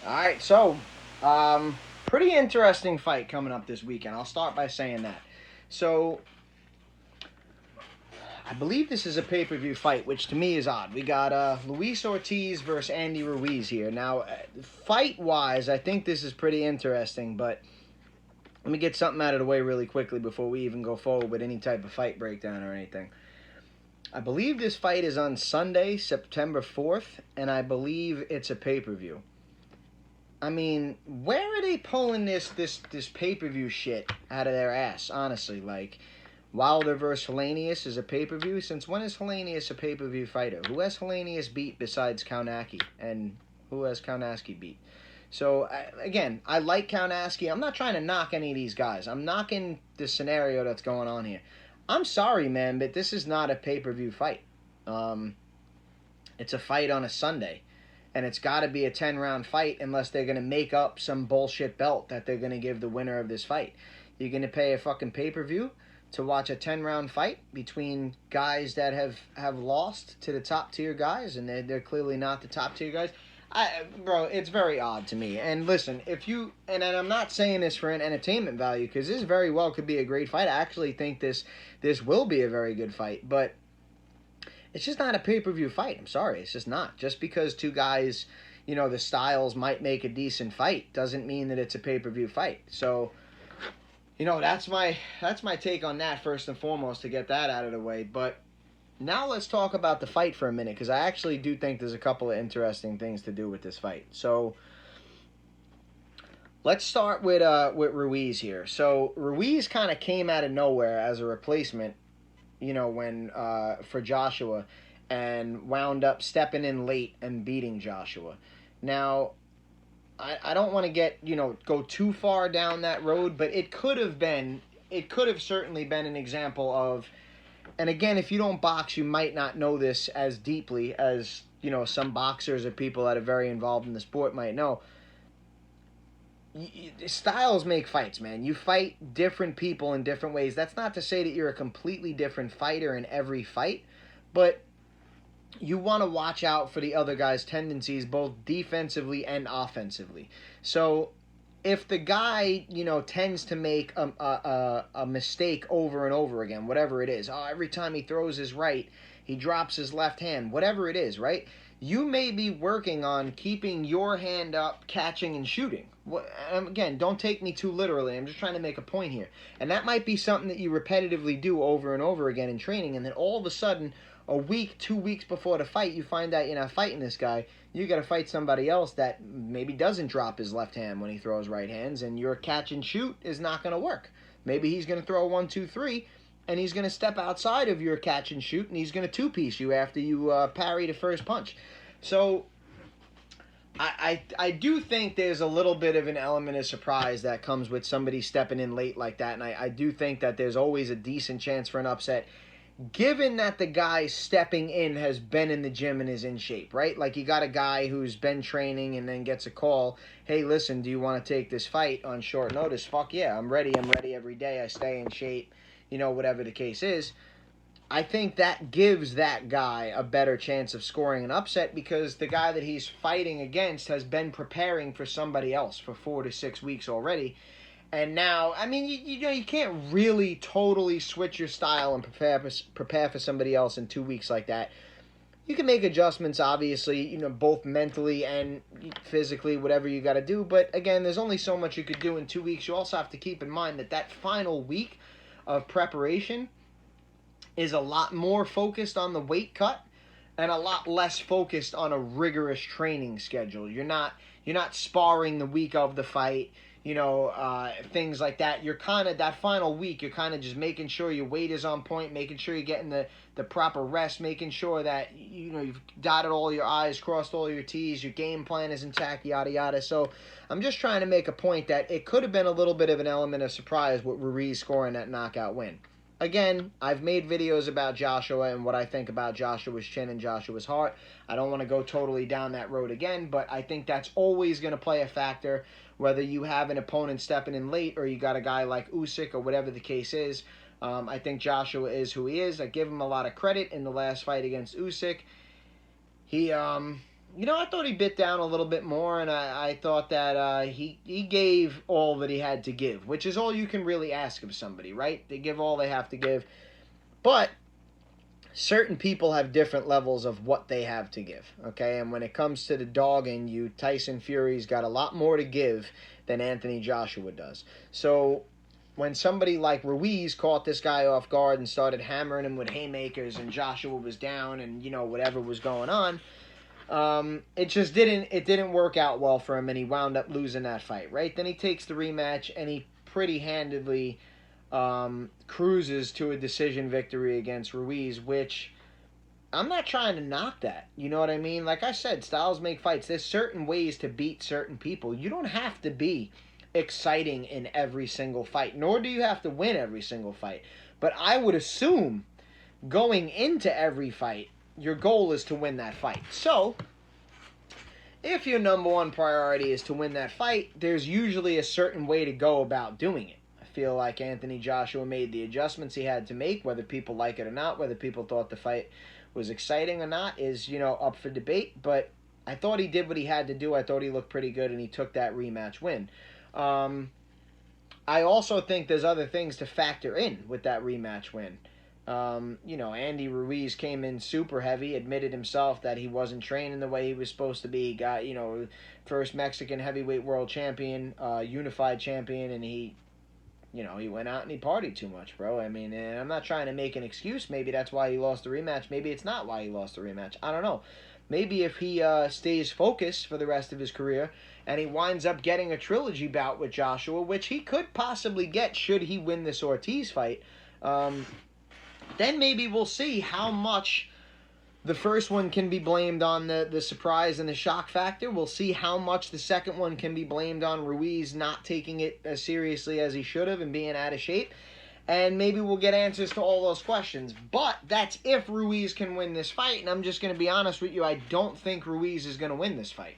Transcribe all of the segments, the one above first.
All right, so pretty interesting fight coming up this weekend. I'll start by saying that. So I believe this is a pay-per-view fight, which to me is odd. We got Luis Ortiz versus Andy Ruiz here. Now, fight-wise, I think this is pretty interesting, but let me get something out of the way really quickly before we even go forward with any type of fight breakdown or anything. I believe this fight is on Sunday, September 4th, and I believe it's a pay-per-view. I mean, where are they pulling this pay-per-view shit out of their ass, honestly? Like, Wilder versus Helenius is a pay-per-view? Since when is Helenius a pay-per-view fighter? Who has Helenius beat besides Kaunacki? And who has Kaunacki beat? So, again, I like Kaunacki. I'm not trying to knock any of these guys. I'm knocking the scenario that's going on here. I'm sorry, man, but this is not a pay-per-view fight. It's a fight on a Sunday. And it's got to be a 10-round fight unless they're going to make up some bullshit belt that they're going to give the winner of this fight. You're going to pay a fucking pay-per-view to watch a 10-round fight between guys that have lost to the top-tier guys, and they're clearly not the top-tier guys. Bro, it's very odd to me. And listen, if you... And I'm not saying this for an entertainment value, because this very well could be a great fight. I actually think this will be a very good fight, but... It's just not a pay-per-view fight. I'm sorry. It's just not. Just because two guys, the styles might make a decent fight doesn't mean that it's a pay-per-view fight. So, that's my take on that first and foremost, to get that out of the way. But now let's talk about the fight for a minute, because I actually do think there's a couple of interesting things to do with this fight. So let's start with Ruiz here. So Ruiz kind of came out of nowhere as a replacement, when for Joshua, and wound up stepping in late and beating Joshua. Now, I don't want to go too far down that road, but it could have certainly been an example of, and again, if you don't box, you might not know this as deeply as, some boxers or people that are very involved in the sport might know. Styles make fights, man. You fight different people in different ways. That's not to say that you're a completely different fighter in every fight, but you want to watch out for the other guy's tendencies, both defensively and offensively. So if the guy, tends to make a mistake over and over again, whatever it is, every time he throws his right, he drops his left hand, whatever it is, right? You may be working on keeping your hand up, catching and shooting. Again, don't take me too literally. I'm just trying to make a point here. And that might be something that you repetitively do over and over again in training, and then all of a sudden, a week, 2 weeks before the fight, you find out you're not fighting this guy. You got to fight somebody else that maybe doesn't drop his left hand when he throws right hands, and your catch and shoot is not going to work. Maybe he's going to throw 1, 2, 3, and he's going to step outside of your catch and shoot, and he's going to two-piece you after you parry the first punch. So I do think there's a little bit of an element of surprise that comes with somebody stepping in late like that, and I do think that there's always a decent chance for an upset, given that the guy stepping in has been in the gym and is in shape, right? Like, you got a guy who's been training and then gets a call, hey, listen, do you want to take this fight on short notice? Fuck yeah, I'm ready every day, I stay in shape, whatever the case is. I think that gives that guy a better chance of scoring an upset, because the guy that he's fighting against has been preparing for somebody else for 4 to 6 weeks already. And now, I mean, you can't really totally switch your style and prepare for somebody else in 2 weeks like that. You can make adjustments, obviously, both mentally and physically, whatever you got to do. But again, there's only so much you could do in 2 weeks. You also have to keep in mind that final week of preparation is a lot more focused on the weight cut and a lot less focused on a rigorous training schedule. You're not sparring the week of the fight, things like that. You're kind of, that final week, you're kind of just making sure your weight is on point, making sure you're getting the proper rest, making sure that, you've dotted all your I's, crossed all your T's, your game plan is intact, yada, yada. So I'm just trying to make a point that it could have been a little bit of an element of surprise with Ruiz scoring that knockout win. Again, I've made videos about Joshua and what I think about Joshua's chin and Joshua's heart. I don't want to go totally down that road again, but I think that's always going to play a factor, whether you have an opponent stepping in late or you got a guy like Usyk or whatever the case is. I think Joshua is who he is. I give him a lot of credit in the last fight against Usyk. He I thought he bit down a little bit more, and I thought that he gave all that he had to give, which is all you can really ask of somebody, right? They give all they have to give. But certain people have different levels of what they have to give, okay? And when it comes to the dogging, Tyson Fury's got a lot more to give than Anthony Joshua does. So when somebody like Ruiz caught this guy off guard and started hammering him with haymakers, and Joshua was down, and whatever was going on, it just didn't work out well for him, and he wound up losing that fight. Right then, he takes the rematch, and he pretty handedly cruises to a decision victory against Ruiz, which I'm not trying to knock that. You know what I mean? Like I said, styles make fights. There's certain ways to beat certain people. You don't have to be exciting in every single fight, nor do you have to win every single fight. But I would assume going into every fight, your goal is to win that fight. So, if your number one priority is to win that fight, there's usually a certain way to go about doing it. I feel like Anthony Joshua made the adjustments he had to make, whether people like it or not, whether people thought the fight was exciting or not, is, up for debate. But I thought he did what he had to do. I thought he looked pretty good, and he took that rematch win. I also think there's other things to factor in with that rematch win. Andy Ruiz came in super heavy, admitted himself that he wasn't training the way he was supposed to be. He got, first Mexican heavyweight world champion, unified champion, and he went out and he partied too much, bro. I mean, and I'm not trying to make an excuse. Maybe that's why he lost the rematch. Maybe it's not why he lost the rematch. I don't know. Maybe if he stays focused for the rest of his career and he winds up getting a trilogy bout with Joshua, which he could possibly get should he win this Ortiz fight, then maybe we'll see how much the first one can be blamed on the surprise and the shock factor. We'll see how much the second one can be blamed on Ruiz not taking it as seriously as he should have and being out of shape. And maybe we'll get answers to all those questions. But that's if Ruiz can win this fight. And I'm just going to be honest with you, I don't think Ruiz is going to win this fight.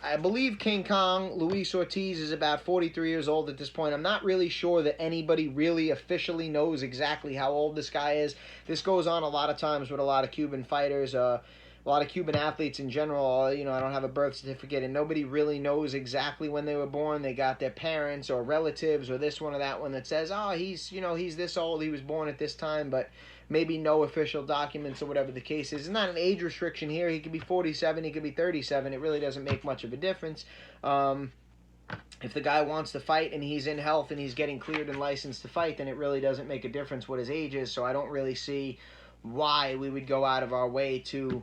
I believe King Kong, Luis Ortiz, is about 43 years old at this point. I'm not really sure that anybody really officially knows exactly how old this guy is. This goes on a lot of times with a lot of Cuban fighters, a lot of Cuban athletes in general. I don't have a birth certificate, and nobody really knows exactly when they were born. They got their parents or relatives or this one or that one that says, oh, he's this old, he was born at this time, but maybe no official documents or whatever the case is. It's not an age restriction here. He could be 47, he could be 37. It really doesn't make much of a difference. If the guy wants to fight and he's in health and he's getting cleared and licensed to fight, then it really doesn't make a difference what his age is. So I don't really see why we would go out of our way to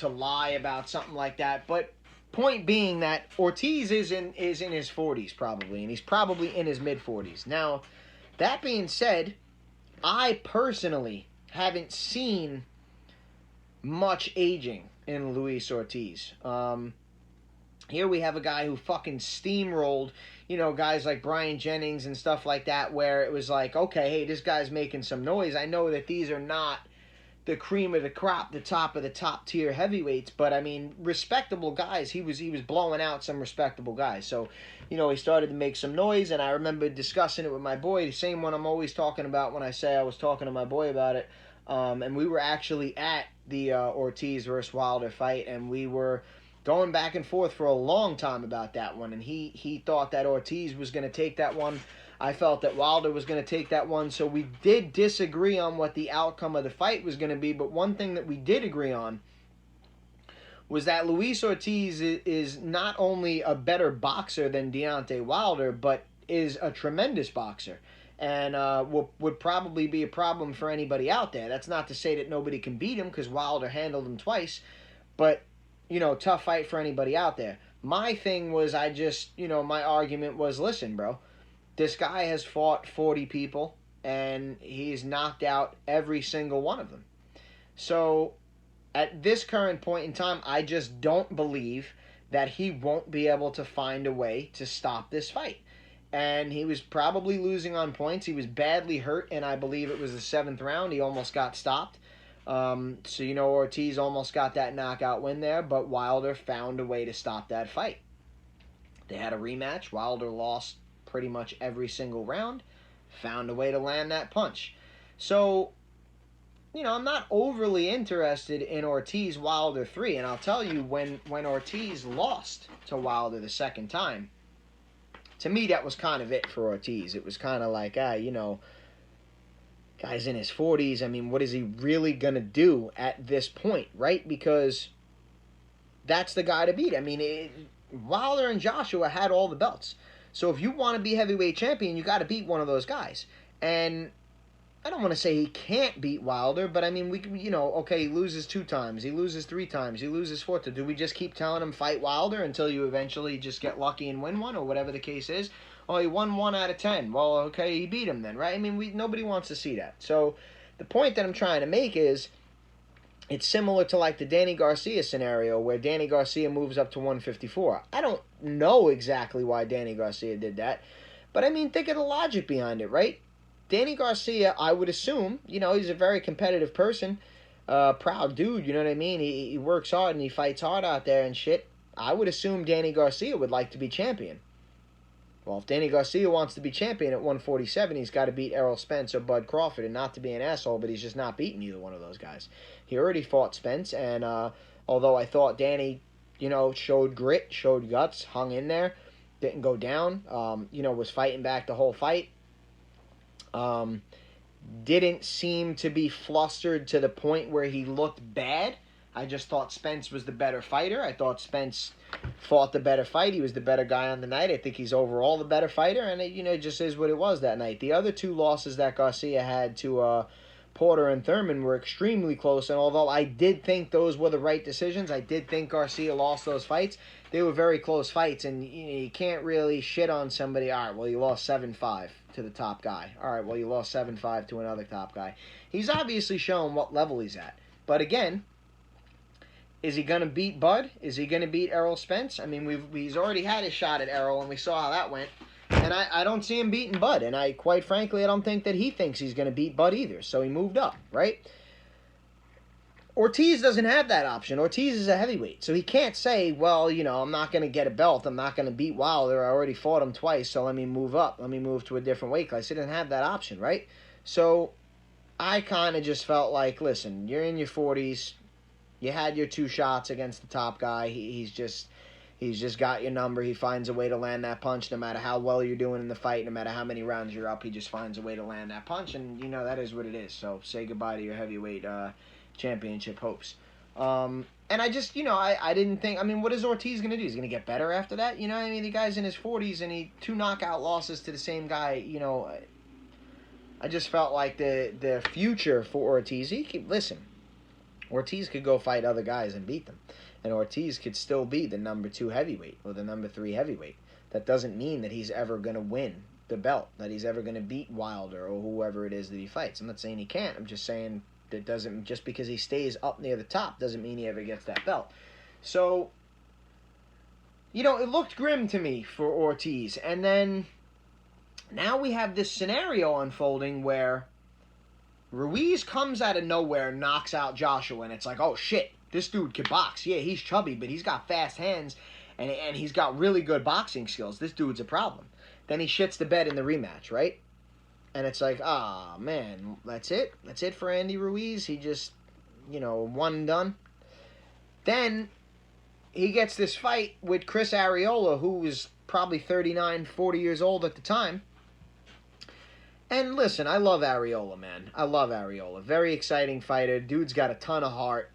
lie about something like that. But point being that Ortiz is in his 40s probably, and he's probably in his mid-40s. Now, that being said, I personally haven't seen much aging in Luis Ortiz. Here we have a guy who fucking steamrolled, guys like Brian Jennings and stuff like that, where it was like, okay, hey, this guy's making some noise. I know that these are not the cream of the crop, the top of the top tier heavyweights, but I mean, respectable guys. He was blowing out some respectable guys. So, he started to make some noise, and I remember discussing it with my boy, the same one I'm always talking about when I say I was talking to my boy about it. And we were actually at the Ortiz versus Wilder fight, and we were going back and forth for a long time about that one. And he thought that Ortiz was going to take that one. I felt that Wilder was going to take that one. So we did disagree on what the outcome of the fight was going to be. But one thing that we did agree on was that Luis Ortiz is not only a better boxer than Deontay Wilder, but is a tremendous boxer. And would probably be a problem for anybody out there. That's not to say that nobody can beat him, because Wilder handled him twice. But, tough fight for anybody out there. My thing was, my argument was, listen, bro, this guy has fought 40 people, and he's knocked out every single one of them. So, at this current point in time, I just don't believe that he won't be able to find a way to stop this fight. And he was probably losing on points. He was badly hurt, and I believe it was the 7th round. He almost got stopped. So, Ortiz almost got that knockout win there, but Wilder found a way to stop that fight. They had a rematch. Wilder lost pretty much every single round, found a way to land that punch. So, I'm not overly interested in Ortiz Wilder 3. And I'll tell you, when Ortiz lost to Wilder the second time, to me, that was kind of it for Ortiz. It was kind of like, guy's in his 40s. I mean, what is he really going to do at this point, right? Because that's the guy to beat. I mean, Wilder and Joshua had all the belts. So if you want to be heavyweight champion, you got to beat one of those guys. And I don't want to say he can't beat Wilder, but I mean, okay, he loses 2 times, he loses 3 times, he loses 4 times. Do we just keep telling him fight Wilder until you eventually just get lucky and win one, or whatever the case is? Oh, he won 1 out of 10. Well, okay, he beat him then, right? I mean, nobody wants to see that. So the point that I'm trying to make is, it's similar to like the Danny Garcia scenario where Danny Garcia moves up to 154. I don't know exactly why Danny Garcia did that, but I mean, think of the logic behind it, right? Danny Garcia, I would assume, he's a very competitive person, proud dude, you know what I mean? He works hard and he fights hard out there and shit. I would assume Danny Garcia would like to be champion. Well, if Danny Garcia wants to be champion at 147, he's got to beat Errol Spence or Bud Crawford, and not to be an asshole, but he's just not beating either one of those guys. He already fought Spence, and although I thought Danny, showed grit, showed guts, hung in there, didn't go down, was fighting back the whole fight. Didn't seem to be flustered to the point where he looked bad. I just thought Spence was the better fighter. I thought Spence fought the better fight. He was the better guy on the night. I think he's overall the better fighter, and it just is what it was that night. The other 2 losses that Garcia had to Porter and Thurman were extremely close, and although I did think those were the right decisions, I did think Garcia lost those fights. They were very close fights, and you can't really shit on somebody. All right, well, you lost 7-5 to the top guy. All right, well, you lost 7-5 to another top guy. He's obviously shown what level he's at. But again, is he going to beat Bud? Is he going to beat Errol Spence? I mean, he's already had his shot at Errol, and we saw how that went. And I don't see him beating Bud. And quite frankly, I don't think that he thinks he's going to beat Bud either. So he moved up, right? Ortiz doesn't have that option. Ortiz is a heavyweight. So he can't say, well, I'm not going to get a belt. I'm not going to beat Wilder. I already fought him twice, so let me move up. Let me move to a different weight class. He didn't have that option, right? So I kind of just felt like, listen, you're in your 40s. You had your 2 shots against the top guy. He's just got your number. He finds a way to land that punch no matter how well you're doing in the fight, no matter how many rounds you're up. He just finds a way to land that punch, and, that is what it is. So say goodbye to your heavyweight championship hopes. And I just, I didn't think, what is Ortiz going to do? He's going to get better after that? The guy's in his 40s, and he 2 knockout losses to the same guy, I just felt like the future for Ortiz, listen, Ortiz could go fight other guys and beat them. And Ortiz could still be the number 2 heavyweight or the number 3 heavyweight. That doesn't mean that he's ever going to win the belt, that he's ever going to beat Wilder or whoever it is that he fights. I'm not saying he can't. I'm just saying that doesn't, just because he stays up near the top doesn't mean he ever gets that belt. So, it looked grim to me for Ortiz. And then now we have this scenario unfolding where Ruiz comes out of nowhere and knocks out Joshua, and it's like, oh shit, this dude can box. Yeah, he's chubby, but he's got fast hands, and he's got really good boxing skills. This dude's a problem. Then he shits the bed in the rematch, right? And it's like, man, that's it? That's it for Andy Ruiz? He just, one and done? Then he gets this fight with Chris Arreola, who was probably 39, 40 years old at the time. And listen, I love Arreola, man. I love Arreola. Very exciting fighter. Dude's got a ton of heart.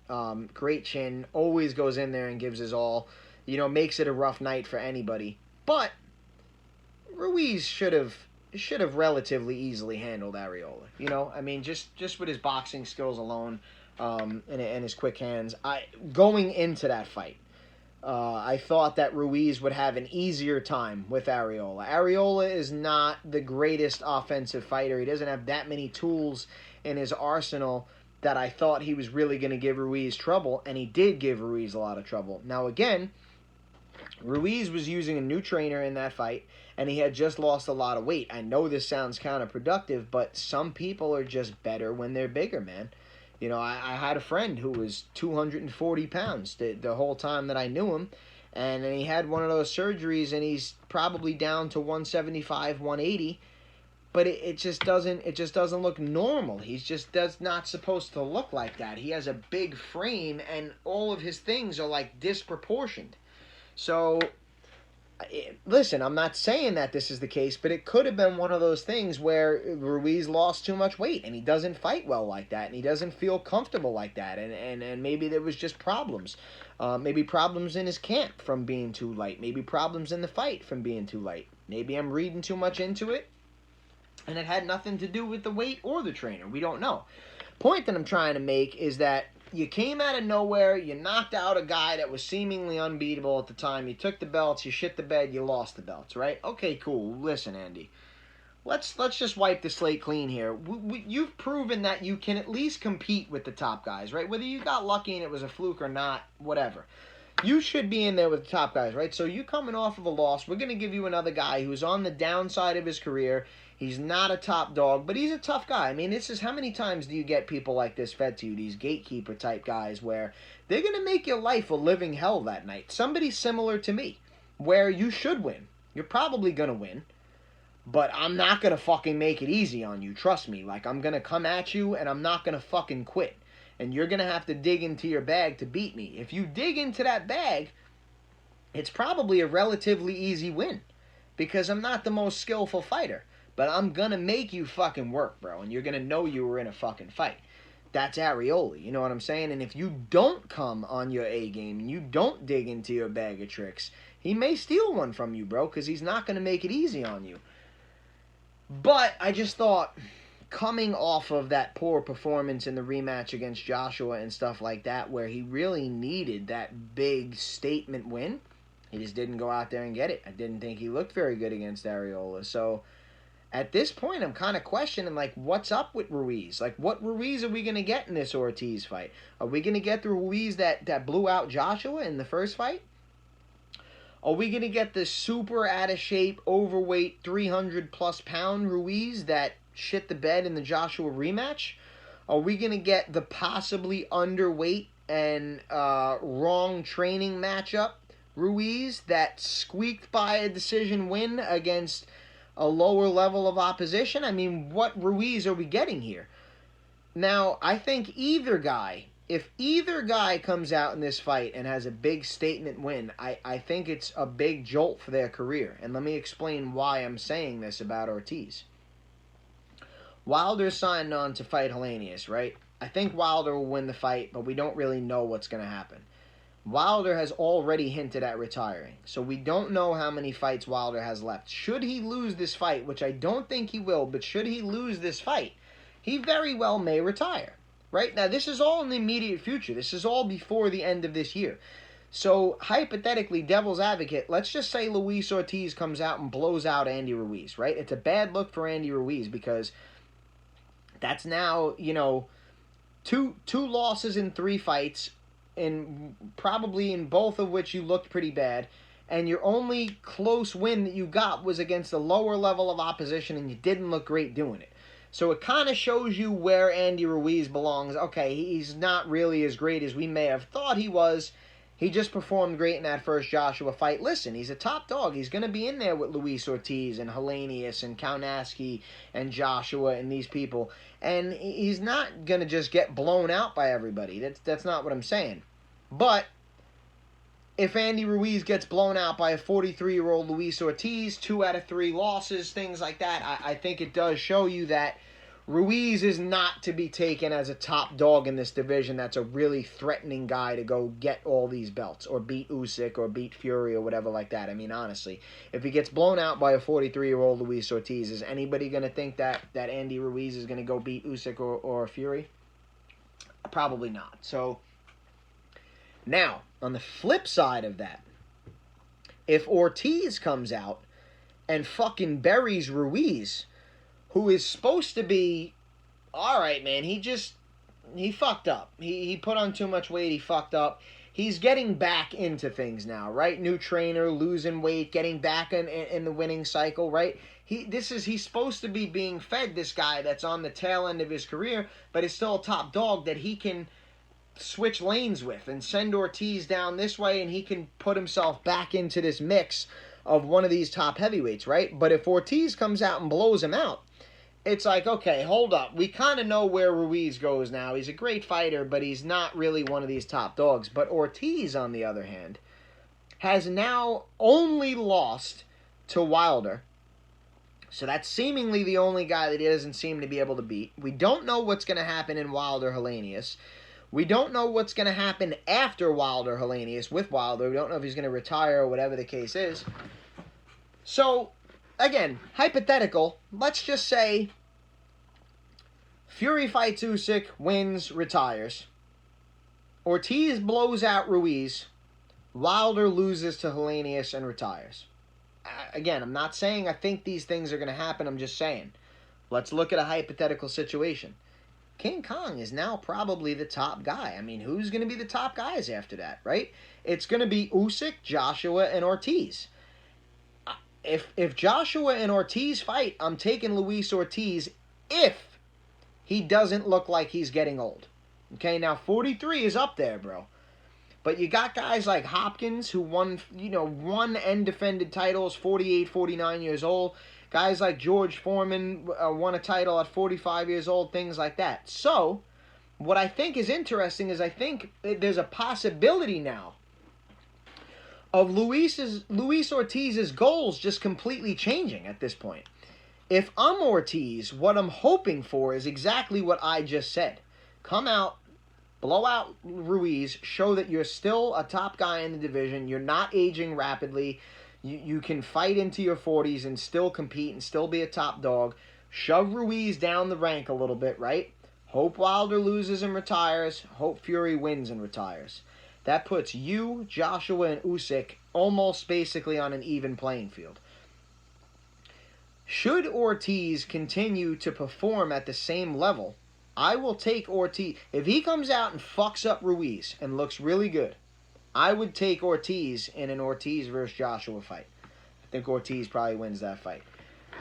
Great chin. Always goes in there and gives his all. Makes it a rough night for anybody. But Ruiz should have relatively easily handled Arreola. Just with his boxing skills alone, and his quick hands. Going into that fight, I thought that Ruiz would have an easier time with Arreola. Arreola is not the greatest offensive fighter. He doesn't have that many tools in his arsenal that I thought he was really going to give Ruiz trouble, and he did give Ruiz a lot of trouble. Now again, Ruiz was using a new trainer in that fight, and he had just lost a lot of weight. I know this sounds counterproductive, but some people are just better when they're bigger, man. I had a friend who was 240 pounds the whole time that I knew him, and then he had one of those surgeries, and he's probably down to 175, 180, but it just doesn't look normal. He's just not supposed to look like that. He has a big frame, and all of his things are like disproportioned. So, listen, I'm not saying that this is the case, but it could have been one of those things where Ruiz lost too much weight, and he doesn't fight well like that, and he doesn't feel comfortable like that, and maybe there was just problems. Maybe problems in his camp from being too light. Maybe problems in the fight from being too light. Maybe I'm reading too much into it, and it had nothing to do with the weight or the trainer. We don't know. Point that I'm trying to make is that you came out of nowhere, you knocked out a guy that was seemingly unbeatable at the time, you took the belts, you shit the bed, you lost the belts, right? Okay, cool. Listen, Andy, let's just wipe the slate clean here. You've proven that you can at least compete with the top guys, right? Whether you got lucky and it was a fluke or not, whatever. You should be in there with the top guys, right? So you coming off of a loss, we're going to give you another guy who's on the downside of his career. He's not a top dog, but he's a tough guy. I mean, this is how many times do you get people like this fed to you, these gatekeeper type guys, where they're going to make your life a living hell that night. Somebody similar to me, where you should win. You're probably going to win, but I'm not going to fucking make it easy on you. Trust me. Like, I'm going to come at you, and I'm not going to fucking quit. And you're going to have to dig into your bag to beat me. If you dig into that bag, it's probably a relatively easy win, because I'm not the most skillful fighter. But I'm going to make you fucking work, bro. And you're going to know you were in a fucking fight. That's Arioli. You know what I'm saying? And if you don't come on your A game and you don't dig into your bag of tricks, he may steal one from you, bro. Because he's not going to make it easy on you. But I just thought, coming off of that poor performance in the rematch against Joshua and stuff like that, where he really needed that big statement win, he just didn't go out there and get it. I didn't think he looked very good against Ariola. So at this point, I'm kind of questioning, like, what's up with Ruiz? Like, what Ruiz are we going to get in this Ortiz fight? Are we going to get the Ruiz that blew out Joshua in the first fight? Are we going to get the super out-of-shape, overweight, 300-plus pound Ruiz that shit the bed in the Joshua rematch? Are we going to get the possibly underweight and wrong training matchup Ruiz that squeaked by a decision win against a lower level of opposition? I mean, what Ruiz are we getting here? Now, I think if either guy comes out in this fight and has a big statement win, I think it's a big jolt for their career. And let me explain why I'm saying this about Ortiz. Wilder signed on to fight Helenius, right? I think Wilder will win the fight, but we don't really know what's going to happen. Wilder has already hinted at retiring, so we don't know how many fights Wilder has left. Should he lose this fight, which I don't think he will, but should he lose this fight, he very well may retire. Right? Now, this is all in the immediate future. This is all before the end of this year. So, hypothetically, devil's advocate, let's just say Luis Ortiz comes out and blows out Andy Ruiz, right? It's a bad look for Andy Ruiz because that's now, two losses in 3 fights, and probably in both of which you looked pretty bad, and your only close win that you got was against a lower level of opposition, and you didn't look great doing it. So it kind of shows you where Andy Ruiz belongs. Okay, he's not really as great as we may have thought he was. He just performed great in that first Joshua fight. Listen, he's a top dog. He's going to be in there with Luis Ortiz and Helenius and Kaunaski and Joshua and these people. And he's not going to just get blown out by everybody. That's not what I'm saying. But if Andy Ruiz gets blown out by a 43-year-old Luis Ortiz, 2 out of 3 losses, things like that, I think it does show you that Ruiz is not to be taken as a top dog in this division that's a really threatening guy to go get all these belts or beat Usyk or beat Fury or whatever like that. I mean, honestly, if he gets blown out by a 43-year-old Luis Ortiz, is anybody going to think that Andy Ruiz is going to go beat Usyk or Fury? Probably not. So, now, on the flip side of that, if Ortiz comes out and fucking buries Ruiz, who is supposed to be, all right, man, he fucked up. He put on too much weight, he fucked up. He's getting back into things now, right? New trainer, losing weight, getting back in the winning cycle, right? He's supposed to be being fed this guy that's on the tail end of his career, but is still a top dog that he can switch lanes with and send Ortiz down this way, and he can put himself back into this mix of one of these top heavyweights, right? But if Ortiz comes out and blows him out, it's like, okay, hold up. We kind of know where Ruiz goes now. He's a great fighter, but he's not really one of these top dogs. But Ortiz, on the other hand, has now only lost to Wilder. So that's seemingly the only guy that he doesn't seem to be able to beat. We don't know what's going to happen in Wilder-Helenius. We don't know what's going to happen after Wilder-Helenius with Wilder. We don't know if he's going to retire or whatever the case is. So, again, hypothetical. Let's just say Fury fights Usyk, wins, retires. Ortiz blows out Ruiz. Wilder loses to Helenius and retires. Again, I'm not saying I think these things are going to happen. I'm just saying, let's look at a hypothetical situation. King Kong is now probably the top guy. I mean, who's going to be the top guys after that, right? It's going to be Usyk, Joshua, and Ortiz. If Joshua and Ortiz fight, I'm taking Luis Ortiz if he doesn't look like he's getting old. Okay, now 43 is up there, bro. But you got guys like Hopkins who won and defended titles, 48, 49 years old. Guys like George Foreman won a title at 45 years old, things like that. So, what I think is interesting is I think there's a possibility now of Luis Ortiz's goals just completely changing at this point. If I'm Ortiz, what I'm hoping for is exactly what I just said. Come out, blow out Ruiz, show that you're still a top guy in the division, you're not aging rapidly, you can fight into your 40s and still compete and still be a top dog. Shove Ruiz down the rank a little bit, right? Hope Wilder loses and retires, hope Fury wins and retires. That puts you, Joshua, and Usyk almost basically on an even playing field. Should Ortiz continue to perform at the same level, I will take Ortiz. If he comes out and fucks up Ruiz and looks really good, I would take Ortiz in an Ortiz versus Joshua fight. I think Ortiz probably wins that fight.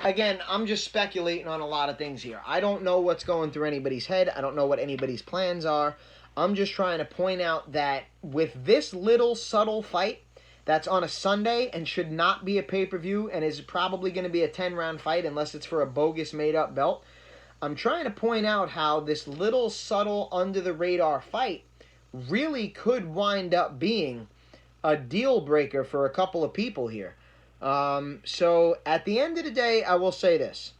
Again, I'm just speculating on a lot of things here. I don't know what's going through anybody's head. I don't know what anybody's plans are. I'm just trying to point out that with this little subtle fight that's on a Sunday and should not be a pay-per-view and is probably going to be a 10-round fight unless it's for a bogus made-up belt, I'm trying to point out how this little subtle under-the-radar fight really could wind up being a deal breaker for a couple of people here. So at the end of the day, I will say this.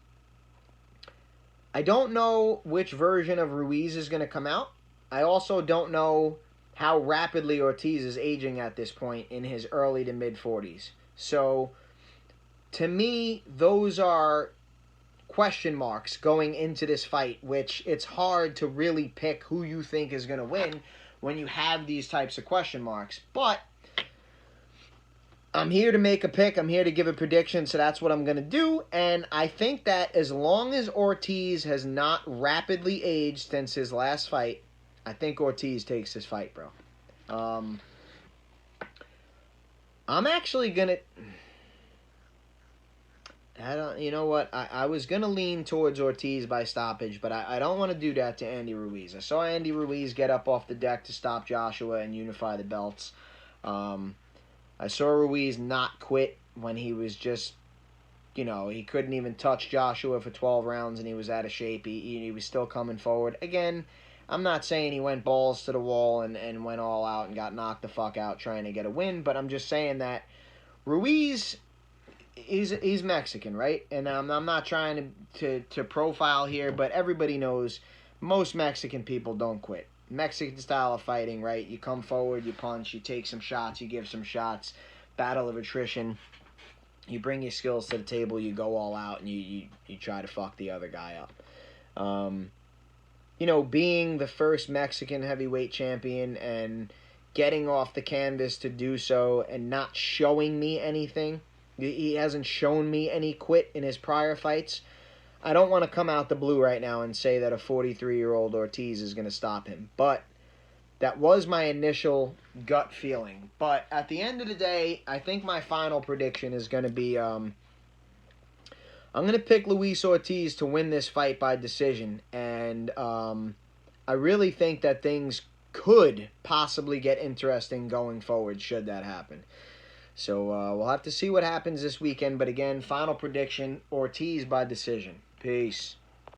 I don't know which version of Ruiz is going to come out. I also don't know how rapidly Ortiz is aging at this point in his early to mid-40s. So to me, those are question marks going into this fight, which it's hard to really pick who you think is going to win when you have these types of question marks. But I'm here to make a pick. I'm here to give a prediction, so that's what I'm going to do. And I think that as long as Ortiz has not rapidly aged since his last fight, I think Ortiz takes this fight, bro. I'm actually going to... you know what? I was going to lean towards Ortiz by stoppage, but I don't want to do that to Andy Ruiz. I saw Andy Ruiz get up off the deck to stop Joshua and unify the belts. I saw Ruiz not quit when he was just, he couldn't even touch Joshua for 12 rounds and he was out of shape. He was still coming forward. Again, I'm not saying he went balls to the wall and went all out and got knocked the fuck out trying to get a win, but I'm just saying that Ruiz... He's Mexican, right? And I'm not trying to profile here, but everybody knows most Mexican people don't quit. Mexican style of fighting, right? You come forward, you punch, you take some shots, you give some shots, battle of attrition. You bring your skills to the table, you go all out, and you try to fuck the other guy up. Being the first Mexican heavyweight champion and getting off the canvas to do so and not showing me anything. He hasn't shown me any quit in his prior fights. I don't want to come out the blue right now and say that a 43-year-old Ortiz is going to stop him. But that was my initial gut feeling. But at the end of the day, I think my final prediction is going to be... I'm going to pick Luis Ortiz to win this fight by decision. And I really think that things could possibly get interesting going forward should that happen. So we'll have to see what happens this weekend. But again, final prediction: Ortiz by decision. Peace.